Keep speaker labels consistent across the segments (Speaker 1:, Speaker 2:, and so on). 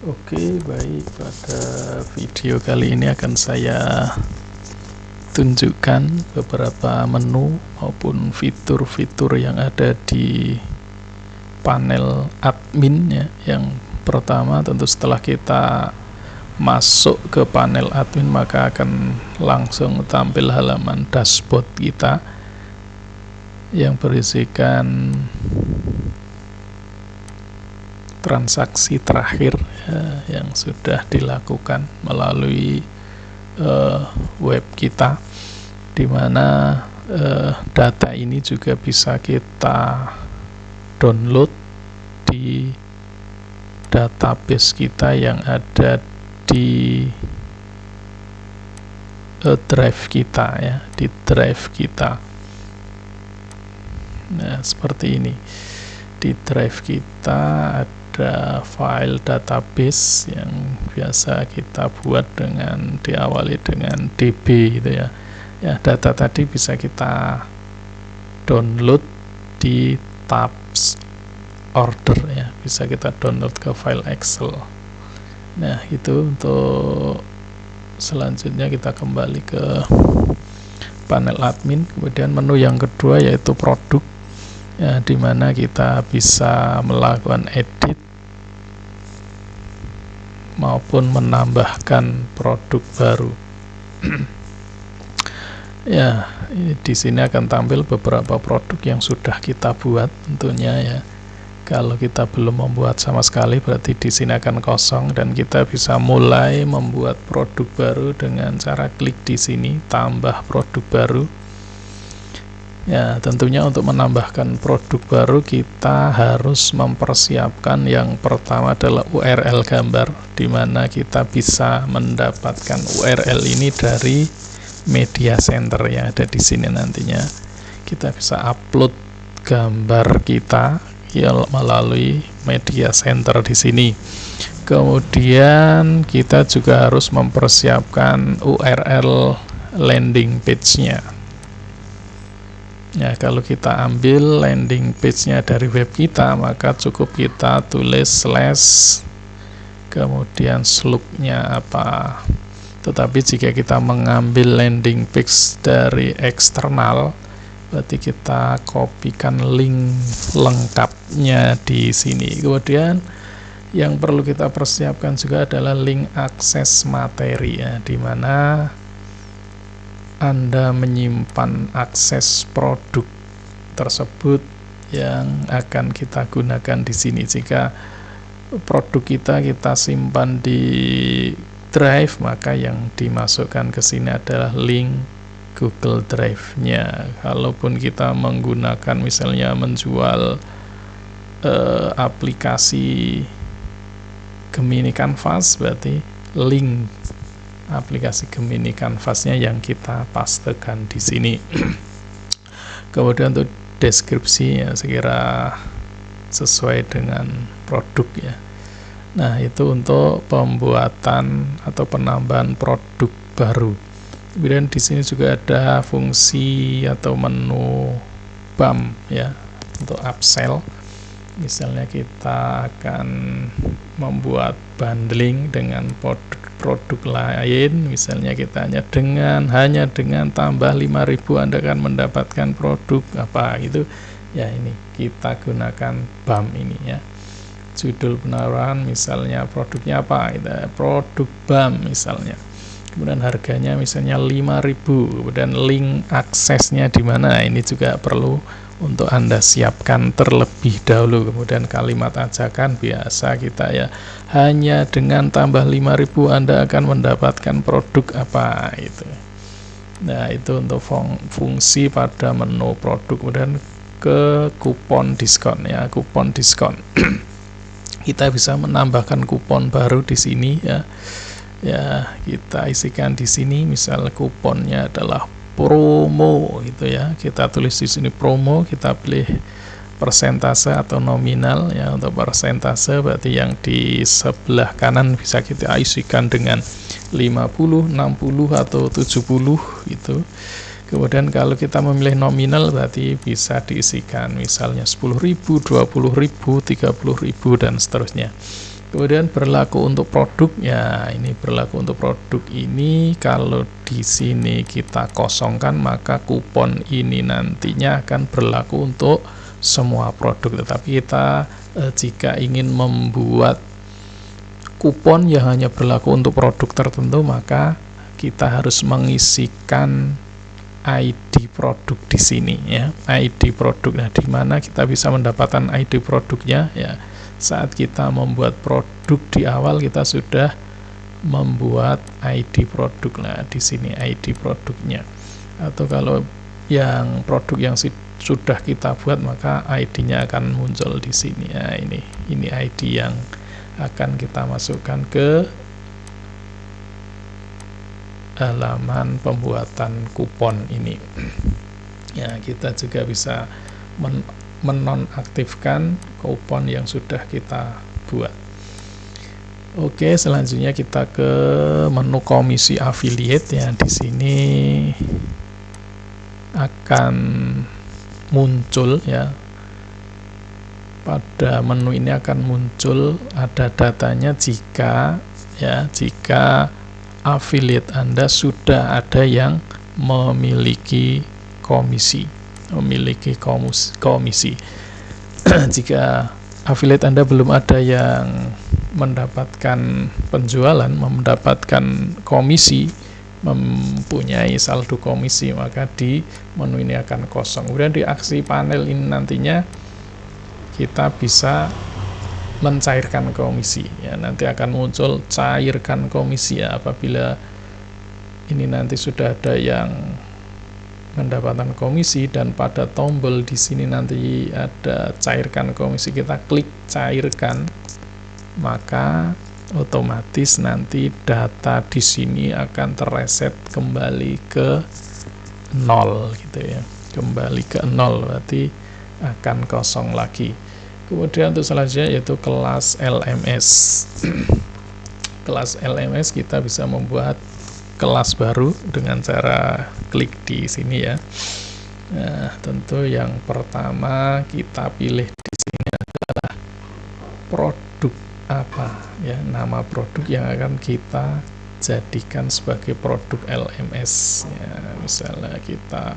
Speaker 1: Oke, baik. Pada video kali ini akan saya tunjukkan beberapa menu maupun fitur-fitur yang ada di panel admin ya. Yang pertama tentu setelah kita masuk ke panel admin maka akan langsung tampil halaman dashboard kita yang berisikan transaksi terakhir yang sudah dilakukan melalui web kita, di mana data ini juga bisa kita download di database kita yang ada di drive kita ya, di drive kita. Nah, seperti ini. Di drive kita ada file database yang biasa kita buat dengan diawali dengan DB gitu ya. Ya, data tadi bisa kita download di tabs order ya, bisa kita download ke file Excel. Nah, itu untuk selanjutnya kita kembali ke panel admin. Kemudian menu yang kedua yaitu produk ya, dimana kita bisa melakukan edit maupun menambahkan produk baru. Ya, di sini akan tampil beberapa produk yang sudah kita buat tentunya ya. Kalau kita belum membuat sama sekali berarti di sini akan kosong dan kita bisa mulai membuat produk baru dengan cara klik di sini tambah produk baru. Ya, tentunya untuk menambahkan produk baru kita harus mempersiapkan yang pertama adalah URL gambar, di mana kita bisa mendapatkan URL ini dari media center yang ada di sini. Nantinya kita bisa upload gambar kita ya melalui media center di sini. Kemudian kita juga harus mempersiapkan URL landing page-nya. Ya, kalau kita ambil landing page-nya dari web kita, maka cukup kita tulis slash kemudian slug-nya apa. Tetapi jika kita mengambil landing page dari eksternal, berarti kita kopikan link lengkapnya di sini. Kemudian yang perlu kita persiapkan juga adalah link akses materi ya, di mana Anda menyimpan akses produk tersebut yang akan kita gunakan di sini. Jika produk kita simpan di drive, maka yang dimasukkan ke sini adalah link Google Drive-nya. Kalaupun kita menggunakan misalnya menjual aplikasi Gemini Canvas, berarti link aplikasi Gemini Canvas-nya yang kita pastekan di sini. Kemudian untuk deskripsi ya, sekira sesuai dengan produk ya. Nah, itu untuk pembuatan atau penambahan produk baru. Kemudian di sini juga ada fungsi atau menu bump ya, untuk upsell. Misalnya kita akan membuat bundling dengan produk lain, misalnya kita hanya dengan tambah 5.000 Anda akan mendapatkan produk apa gitu ya. Ini kita gunakan bump ini ya. Judul penawaran misalnya produknya apa, kita produk bump misalnya. Kemudian harganya misalnya 5.000, kemudian link aksesnya di mana, ini juga perlu untuk Anda siapkan terlebih dahulu. Kemudian kalimat ajakan biasa kita ya, hanya dengan tambah 5.000 Anda akan mendapatkan produk apa itu. Nah, itu untuk fungsi pada menu produk. Kemudian ke kupon diskon ya, kupon diskon. Kita bisa menambahkan kupon baru di sini ya. Ya, kita isikan di sini, misal kuponnya adalah promo gitu ya. Kita tulis di sini promo, kita pilih persentase atau nominal ya. Untuk persentase berarti yang di sebelah kanan bisa kita isikan dengan 50, 60 atau 70 gitu. Kemudian kalau kita memilih nominal berarti bisa diisikan misalnya 10.000, 20.000, 30.000 dan seterusnya. Kemudian berlaku untuk produk, ya ini berlaku untuk produk ini. Kalau di sini kita kosongkan, maka kupon ini nantinya akan berlaku untuk semua produk. Tetapi kita jika ingin membuat kupon yang hanya berlaku untuk produk tertentu, maka kita harus mengisikan ID produk di sini, ya, ID produk. Nah, di mana kita bisa mendapatkan ID produknya, ya, saat kita membuat produk di awal kita sudah membuat ID produk. Nah, di sini ID produknya. Atau kalau yang produk yang sudah kita buat, maka ID-nya akan muncul di sini. Nah, ini ID yang akan kita masukkan ke halaman pembuatan kupon ini. Ya, kita juga bisa menonaktifkan kupon yang sudah kita buat. Oke, selanjutnya kita ke menu komisi affiliate, ya. Di sini akan muncul, ya, pada menu ini akan muncul ada datanya jika affiliate Anda sudah ada yang memiliki komisi. Jika affiliate Anda belum ada yang mendapatkan penjualan, mendapatkan komisi, mempunyai saldo komisi, maka di menu ini akan kosong. Kemudian di aksi panel ini nantinya kita bisa mencairkan komisi, ya, nanti akan muncul cairkan komisi, ya, apabila ini nanti sudah ada yang mendapatkan komisi dan pada tombol di sini nanti ada cairkan komisi, kita klik cairkan, maka otomatis nanti data di sini akan terreset kembali ke 0, gitu, ya, kembali ke 0, berarti akan kosong lagi. Kemudian untuk selanjutnya yaitu kelas LMS. Kelas LMS kita bisa membuat kelas baru dengan cara klik di sini, ya. Nah, tentu yang pertama kita pilih di sini adalah produk apa, ya, nama produk yang akan kita jadikan sebagai produk LMS, ya. Misalnya kita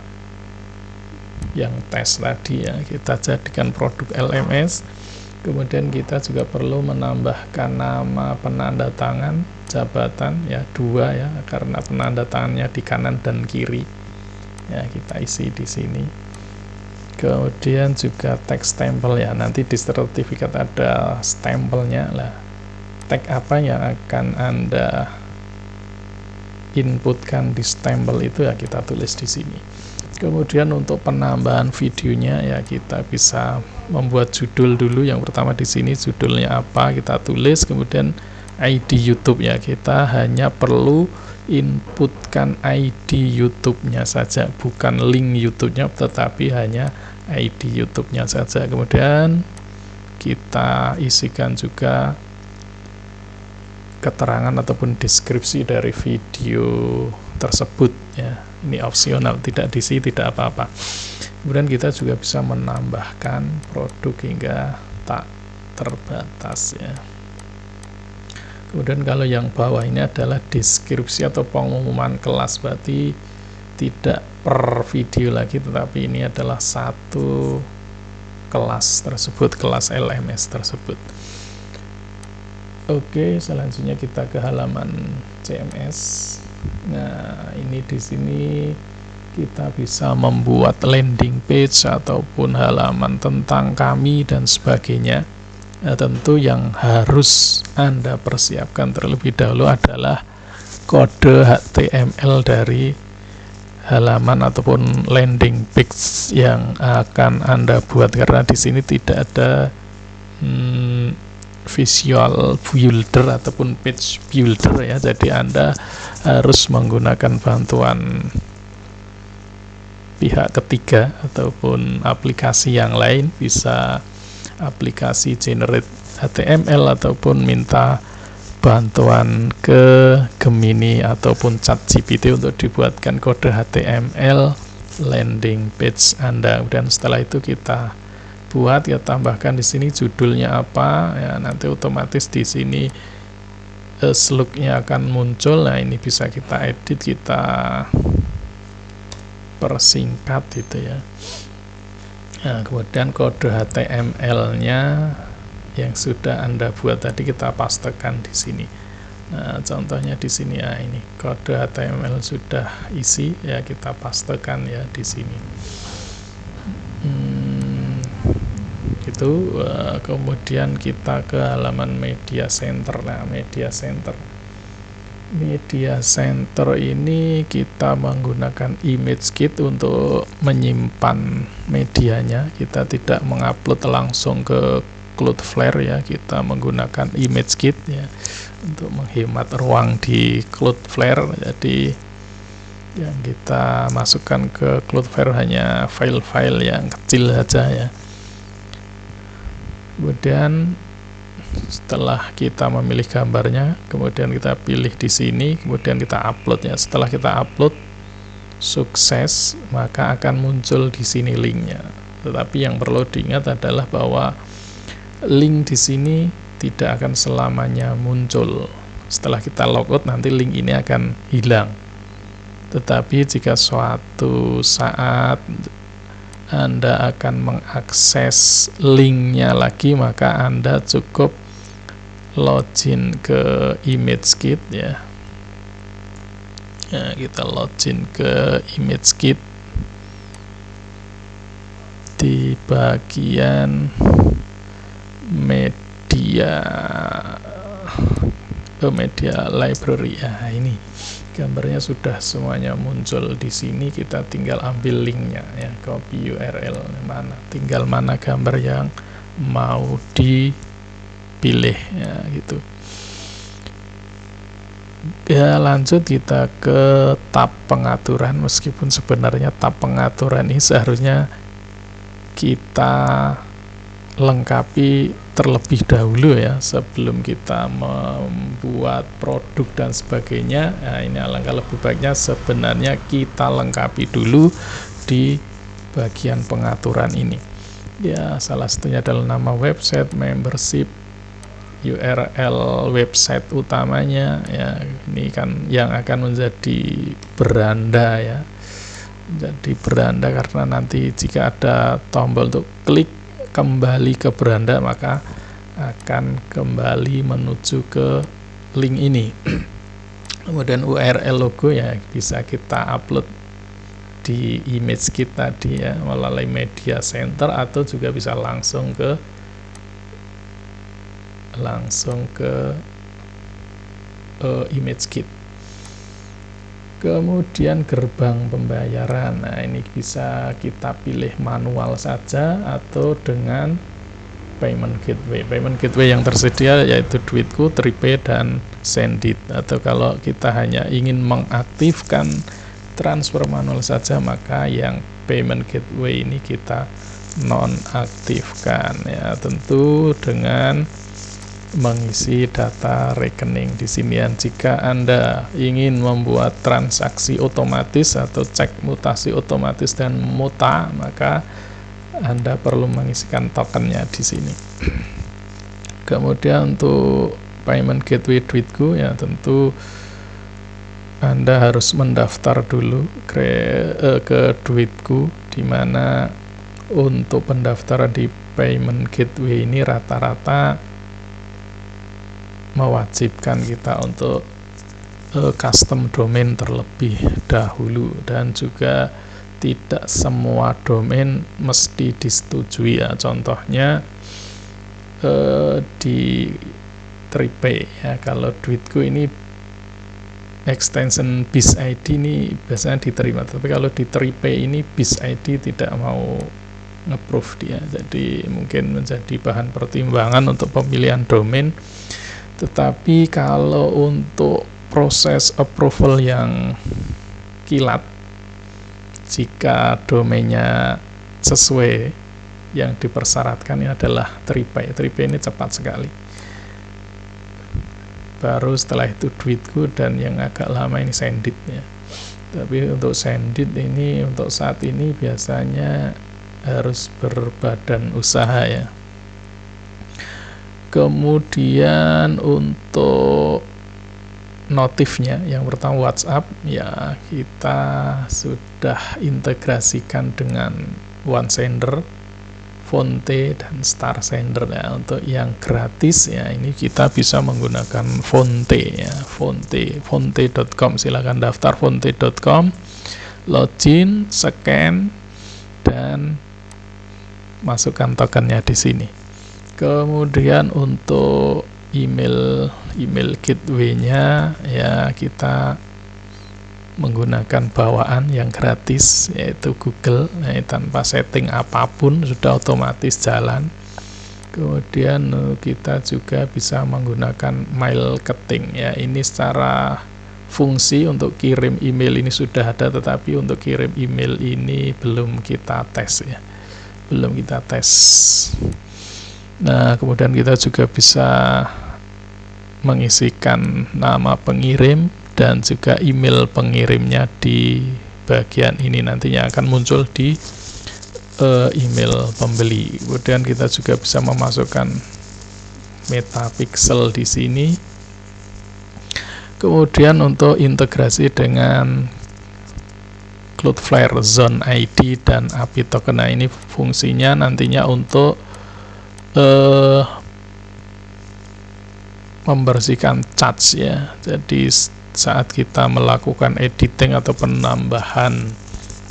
Speaker 1: yang tes tadi, ya, kita jadikan produk LMS. Kemudian kita juga perlu menambahkan nama penanda tangan jabatan, ya, 2, ya, karena penanda tangannya di kanan dan kiri, ya, kita isi di sini. Kemudian juga tag stempel, ya, nanti di sertifikat ada stempelnya lah. Tag apa yang akan Anda inputkan di stempel itu, ya, kita tulis di sini. Kemudian untuk penambahan videonya, ya, kita bisa membuat judul dulu. Yang pertama di sini judulnya apa kita tulis, kemudian ID YouTube, ya, kita hanya perlu inputkan ID YouTube-nya saja, bukan link YouTube-nya, tetapi hanya ID YouTube-nya saja. Kemudian kita isikan juga keterangan ataupun deskripsi dari video tersebut, ya. Ini opsional, tidak diisi, tidak apa-apa. Kemudian kita juga bisa menambahkan produk hingga tak terbatas, ya. Kemudian kalau yang bawah ini adalah deskripsi atau pengumuman kelas, berarti tidak per video lagi, tetapi ini adalah satu kelas tersebut, kelas LMS tersebut. Oke, selanjutnya kita ke halaman CMS. Nah, ini di sini kita bisa membuat landing page ataupun halaman tentang kami dan sebagainya. Nah, tentu yang harus Anda persiapkan terlebih dahulu adalah kode HTML dari halaman ataupun landing page yang akan Anda buat, karena di sini tidak ada visual builder ataupun page builder, ya. Jadi Anda harus menggunakan bantuan pihak ketiga ataupun aplikasi yang lain, bisa aplikasi generate HTML ataupun minta bantuan ke Gemini ataupun ChatGPT untuk dibuatkan kode HTML landing page Anda. Dan setelah itu kita buat, kita tambahkan di sini judulnya apa ya, nanti otomatis di sini slug-nya akan muncul. Nah, ini bisa kita edit, kita persingkat gitu ya. Nah, kemudian kode HTML-nya yang sudah Anda buat tadi kita pastekan di sini. Nah, contohnya di sini ya, ini kode HTML sudah isi ya, kita pastekan ya di sini. Gitu. Kemudian kita ke halaman media center. Nah, media center ini kita menggunakan ImageKit untuk menyimpan medianya. Kita tidak mengupload langsung ke Cloudflare ya, kita menggunakan ImageKit ya untuk menghemat ruang di Cloudflare. Jadi yang kita masukkan ke Cloudflare hanya file-file yang kecil saja ya. Kemudian setelah kita memilih gambarnya, kemudian kita pilih di sini, kemudian kita upload ya. Setelah kita upload sukses, maka akan muncul di sini linknya. Tetapi yang perlu diingat adalah bahwa link di sini tidak akan selamanya muncul. Setelah kita logout, nanti link ini akan hilang. Tetapi jika suatu saat Anda akan mengakses linknya lagi, maka Anda cukup login ke ImageKit ya. Nah, kita login ke ImageKit di bagian media library ya. Ini gambarnya sudah semuanya muncul di sini, kita tinggal ambil linknya ya, copy URL mana, tinggal mana gambar yang mau dipilih ya gitu. Ya, lanjut kita ke tab pengaturan. Meskipun sebenarnya tab pengaturan ini seharusnya kita lengkapi terlebih dahulu ya, sebelum kita membuat produk dan sebagainya. Nah, ini alangkah lebih baiknya sebenarnya kita lengkapi dulu di bagian pengaturan ini ya. Salah satunya adalah nama website, membership, URL website utamanya ya. Ini kan yang akan menjadi beranda ya, menjadi beranda, karena nanti jika ada tombol untuk klik kembali ke beranda, maka akan kembali menuju ke link ini. Kemudian URL logo ya bisa kita upload di ImageKit tadi ya, melalui media center, atau juga bisa langsung ke ImageKit. Kemudian gerbang pembayaran. Nah, ini bisa kita pilih manual saja atau dengan payment gateway. Payment gateway yang tersedia yaitu Duitku, Tripay, dan Sendit. Atau kalau kita hanya ingin mengaktifkan transfer manual saja, maka yang payment gateway ini kita nonaktifkan ya, tentu dengan mengisi data rekening di sini. Jika Anda ingin membuat transaksi otomatis atau cek mutasi otomatis dan muta, maka Anda perlu mengisikan tokennya di sini. Kemudian untuk payment gateway Duitku ya, tentu Anda harus mendaftar dulu ke Duitku, di mana untuk pendaftaran di payment gateway ini rata-rata mewajibkan kita untuk custom domain terlebih dahulu, dan juga tidak semua domain mesti disetujui ya. Contohnya di Tripay ya, kalau Duitku ini extension BizID ini biasanya diterima, tapi kalau di Tripay ini BizID tidak mau nge-approve dia, jadi mungkin menjadi bahan pertimbangan untuk pemilihan domain. Tetapi kalau untuk proses approval yang kilat, jika domainnya sesuai yang dipersyaratkan, ini adalah Tripay. Tripay ini cepat sekali. Baru setelah itu Duitku, dan yang agak lama ini Sendit ya. Tapi untuk Sendit ini untuk saat ini biasanya harus berbadan usaha ya. Kemudian untuk notifnya, yang pertama WhatsApp ya, kita sudah integrasikan dengan OneSender, Fonte, dan StarSender ya. Untuk yang gratis ya, ini kita bisa menggunakan Fonte ya, fonte.com. Silakan daftar fonte.com, login, scan, dan masukkan tokennya di sini. Kemudian untuk email gateway-nya ya, kita menggunakan bawaan yang gratis yaitu Google. Nah, tanpa setting apapun sudah otomatis jalan. Kemudian kita juga bisa menggunakan Mailketing ya. Ini secara fungsi untuk kirim email ini sudah ada, tetapi untuk kirim email ini belum kita tes ya, belum kita tes. Nah, kemudian kita juga bisa mengisikan nama pengirim dan juga email pengirimnya di bagian ini, nantinya akan muncul di email pembeli. Kemudian kita juga bisa memasukkan metapixel di sini. Kemudian untuk integrasi dengan Cloudflare Zone ID dan API Token. Nah, ini fungsinya nantinya untuk membersihkan cache ya. Jadi saat kita melakukan editing atau penambahan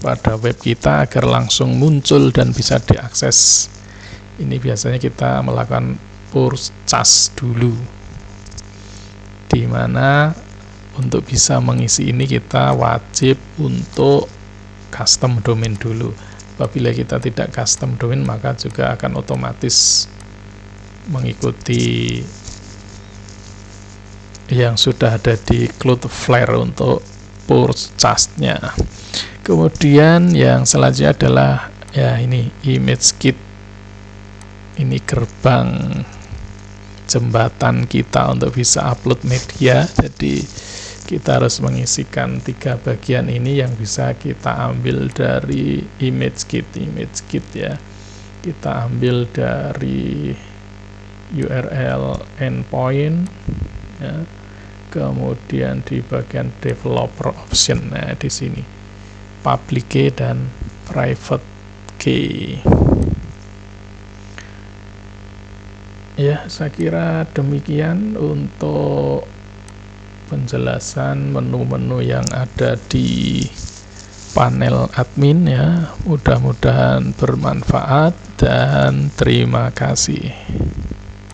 Speaker 1: pada web kita agar langsung muncul dan bisa diakses, ini biasanya kita melakukan purge cache dulu, dimana untuk bisa mengisi ini kita wajib untuk custom domain dulu. Apabila kita tidak custom domain, maka juga akan otomatis mengikuti yang sudah ada di Cloudflare untuk purge cache-nya. Kemudian yang selanjutnya adalah ya, ini image kit. Ini gerbang jembatan kita untuk bisa upload media. Jadi kita harus mengisikan 3 bagian ini yang bisa kita ambil dari image kit ya. Kita ambil dari URL endpoint ya. Kemudian di bagian developer option, nah di sini public key dan private key. Ya, saya kira demikian untuk penjelasan menu-menu yang ada di panel admin ya. Mudah-mudahan bermanfaat dan terima kasih.